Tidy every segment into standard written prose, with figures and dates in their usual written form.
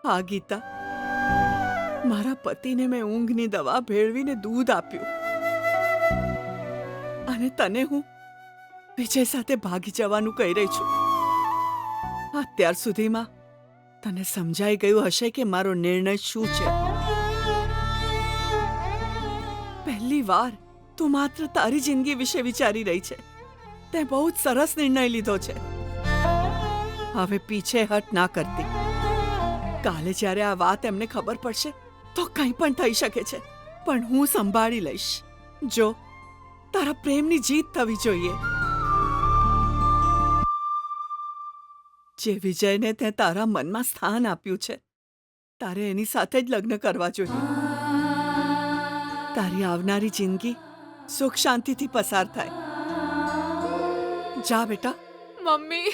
હા ગીતા, મારા પતિને મેં ઊંઘની દવા ભેળવીને દૂધ આપ્યું અને તને હું વિજય સાથે ભાગી જવાનું કહી રહી છું. અત્યાર સુધીમાં તને સમજાઈ ગયું હશે કે મારો નિર્ણય શું છે. પહેલી વાર તું માત્ર તારી જિંદગી વિશે વિચારી રહી છે. તે બહુ જ સરસ નિર્ણય લીધો છે. હવે પીછેહટ ના કરતી. કાલે જ્યારે આ વાત એમને ખબર પડશે તો કંઈ પણ થઈ શકે છે, પણ હું સંભાળી લઈશ. જો તારા પ્રેમની જીત થવી જોઈએ. જે વિજયને તે તારા મનમાં સ્થાન આપ્યું છે, તારે એની સાથે જ લગ્ન કરવા જોઈએ. તારી આવનારી જિંદગી સુખ શાંતિથી પસાર થાય. જા બેટા. મમ્મી,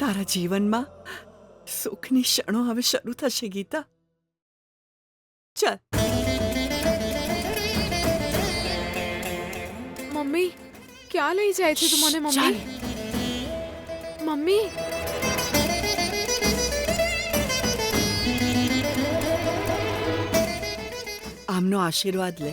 તારા જીવનમાં સુખની ક્ષણો હવે શરૂ થશે ગીતા. ચાલ. મમ્મી, ક્યાં લઈ જાય છે તું મને? ચાલ. મમ્મી, મમ્મી, આમનો આશીર્વાદ લે.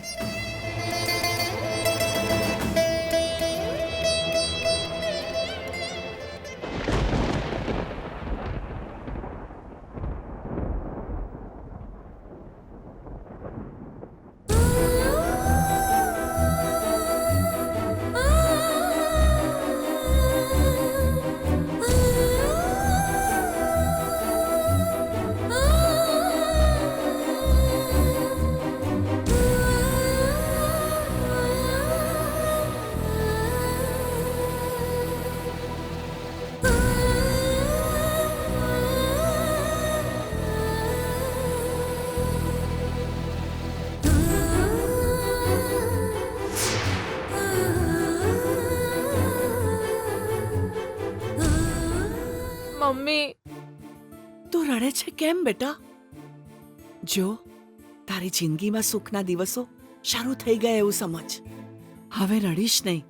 મમ્મી, તું રડે છે કેમ બેટા? જો તારી જિંદગીમાં સુખના દિવસો શરૂ થઈ ગયા એવું સમજ. હવે રડીશ નહીં.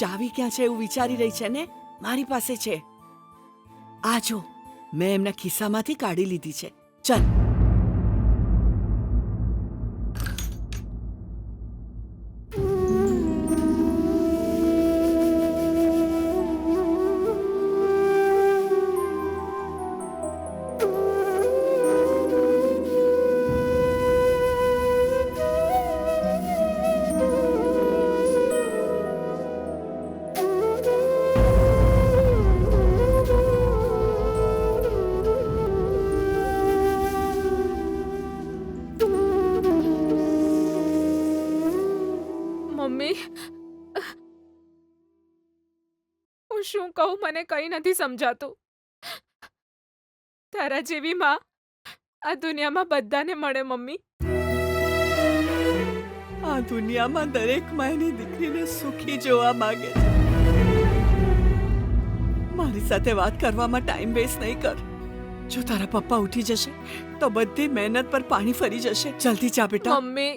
ચાવી ક્યાં છે એવું વિચારી રહી છે ને? મારી પાસે છે. આ જો, મેં એમના ખિસ્સામાંથી કાઢી લીધી છે. ચલ. મમ્મી, હું શું કહું મને કંઈ નથી સમજાતું. તારા જેવી માં આ દુનિયામાં બધાને મળે મમ્મી. આ દુનિયામાં દરેક માયની દીકરીને સુખી જોવા માંગે છે. મારી સાથે વાત કરવામાં ટાઈમ વેસ્ટ નહીં કર. જો તારા પપ્પા ઉઠી જશે તો બધી મહેનત પર પાણી ફરી જશે. જલ્દી જા બેટા. મમ્મી,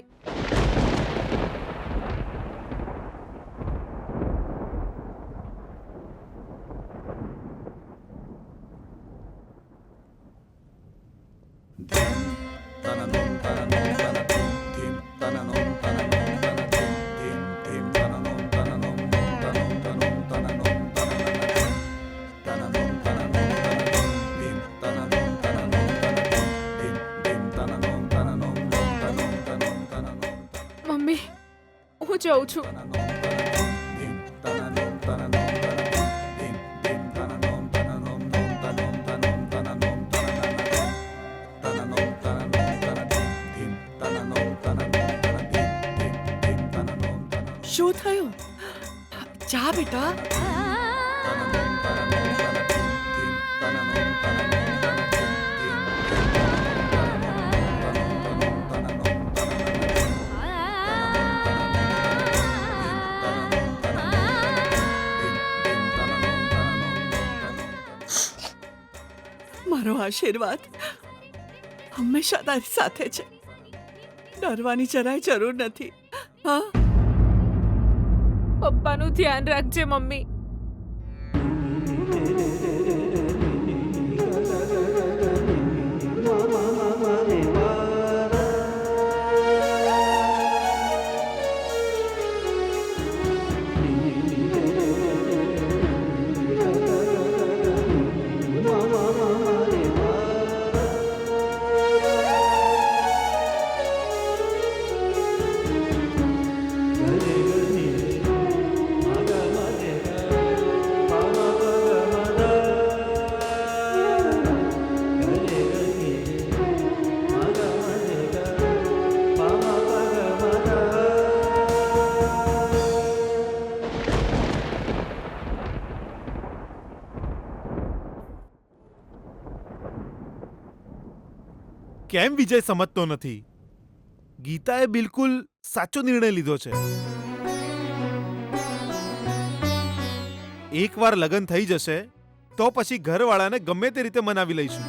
મમ્મી, હું જઉં છું. શું થયું? જા બેટા. મારો આશીર્વાદ હંમેશા તારી સાથે છે. ડરવાની જરાય જરૂર નથી. હા, પપ્પાનું ધ્યાન રાખજે મમ્મી. કેમ વિજય સમજતો નથી? ગીતાએ બિલકુલ સાચો નિર્ણય લીધો છે. એકવાર લગ્ન થઈ જશે તો પછી ઘરવાળાને ગમે તે રીતે મનાવી લઈશું.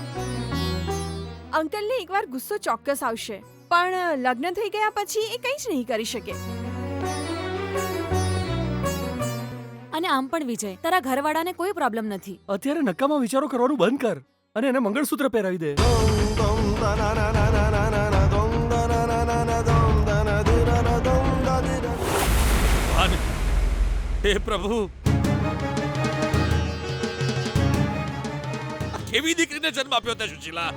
અંકલને એકવાર ગુસ્સો ચોક્કસ આવશે, પણ લગ્ન થઈ ગયા પછી એ કંઈ જ નહીં કરી શકે. અને આમ પણ વિજય, તારા ઘરવાળાને કોઈ પ્રોબ્લેમ નથી. અત્યારે નકામા વિચારો કરવાનું બંધ કર અને એને મંગળસૂત્ર પહેરાવી દે. હે પ્રભુ, કેવી દીકરીને જન્મ આપ્યો તે સુશીલા?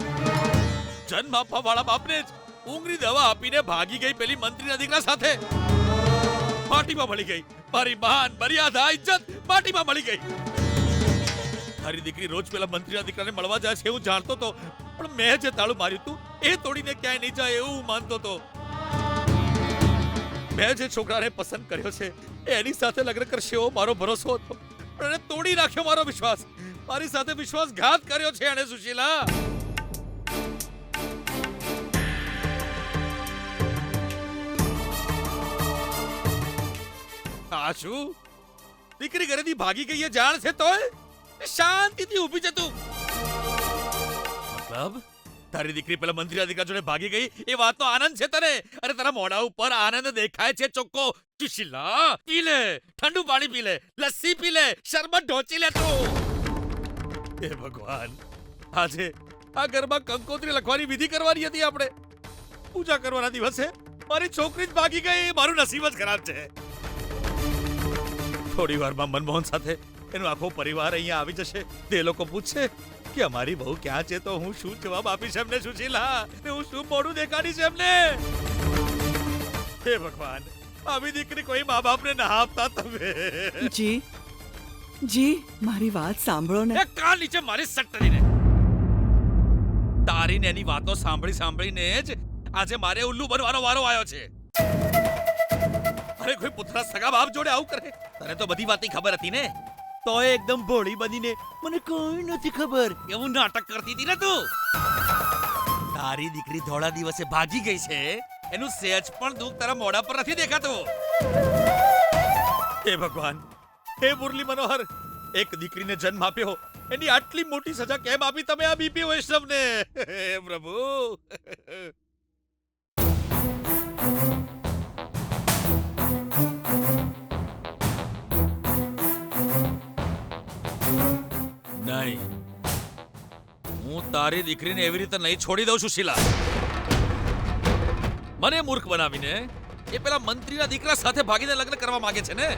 જન્મ આપવા વાળા બાપને જ ઊંઘની દવા આપીને ભાગી ગઈ પેલી મંત્રીના દીકરા સાથે. માટીમાં મળી ગઈ. મારી માન, મર્યાદા, ઇજ્જત માટીમાં મળી ગઈ. તારી દીકરી રોજ પેલા મંત્રીના દીકરાને મળવા જાય છે હું જાણતો હતો, પણ મેં જે તાળું માર્યું હતું એ તોડીને ક્યાંય નહીં જાય એવું માનતો હતો. મેં જે છોકરાને પસંદ કર્યો છે એની સાથે લગ્ન કરશે એવો મારો ભરોસો હતો, પણ એને તોડી નાખ્યો મારો વિશ્વાસ. મારી સાથે વિશ્વાસઘાત કર્યો છે એને સુશીલા. આ શું? દીકરી ઘરેથી ભાગી ગઈ એ જાણ છે તોય શાંતિથી ઊભી છે તું. મતલબ તારી દીકરી પેલા મંત્રી અધિકારી જોડે ભાગી ગઈ એ વાતનો આનંદ છે તને? અરે તારા મોઢા ઉપર આનંદ દેખાય છે ચોખ્ખો. સુશીલા, પી લે, ઠંડુ પાણી પી લે, લસ્સી પી લે, શરબત ઢોચી લે તું. હે ભગવાન, આજે આ ઘરમાં કંકોત્રી લખવાની વિધિ કરવાની હતી આપણે. પૂજા કરવાના દિવસે મારી છોકરી જ ભાગી ગઈ. મારું નસીબ જ ખરાબ છે. થોડી વારમાં મનમોહન સાથે એનો આખો પરિવાર અહીંયા આવી જશે. તે લોકો પૂછશે કે અમારી બહુ ક્યાં છે, તો હું શું જવાબ આપીશ એમને સુશીલા? ને હું શું મોઢું દેખાડીશ એમને? હે ભગવાન, આવી દીકરી કોઈ મા બાપને ના આપતા તમે. જી જી, મારી વાત સાંભળો ને. એક કાન નીચે મારી સટ્ટરીને. તારી ને એની વાતો સાંભળીને જ આજે મારે ઉલ્લુ બનવાનો વારો આવ્યો છે. અરે કોઈ પુત્ર સગા બાપ જોડે આવું કરે? તને તો બધી વાતની ખબર હતી ને, તો એકદમ ભોળી બનીને મને કોઈ નથી ખબર એવું નાટક કરતી હતી ને તું. તારી દીકરી ધોળા દિવસે ભાગી ગઈ છે એનું સહેજ પણ દુઃખ તારા મોઢા પર નથી દેખાતું. હે ભગવાન, હે મુરલી મનોહર, એક દીકરીને જન્મ આપ્યો એની આટલી મોટી સજા કેમ આપી તમે આ બીપી વૈષ્ણવને? હે પ્રભુ. નહીં, હું તારી દીકરીને એવી રીતે નહીં છોડી દઉં છું શીલા. મને મૂર્ખ બનાવીને એ પેલા મંત્રીના દીકરા સાથે ભાગીને લગ્ન કરવા માંગે છે ને.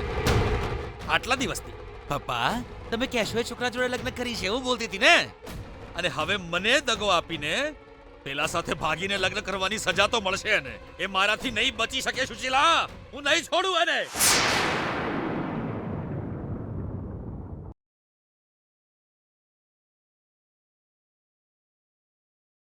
આટલા દિવસથી પપ્પા તમે કેશવે છોકરા જોડે લગ્ન કરી છે એવું બોલતી હતી ને, અને હવે મને દગો આપીને પેલા સાથે ભાગીને લગ્ન કરવાની સજા તો મળશે એને. એ મારાથી નહીં બચી શકે સુશીલા. હું નહીં છોડું એને.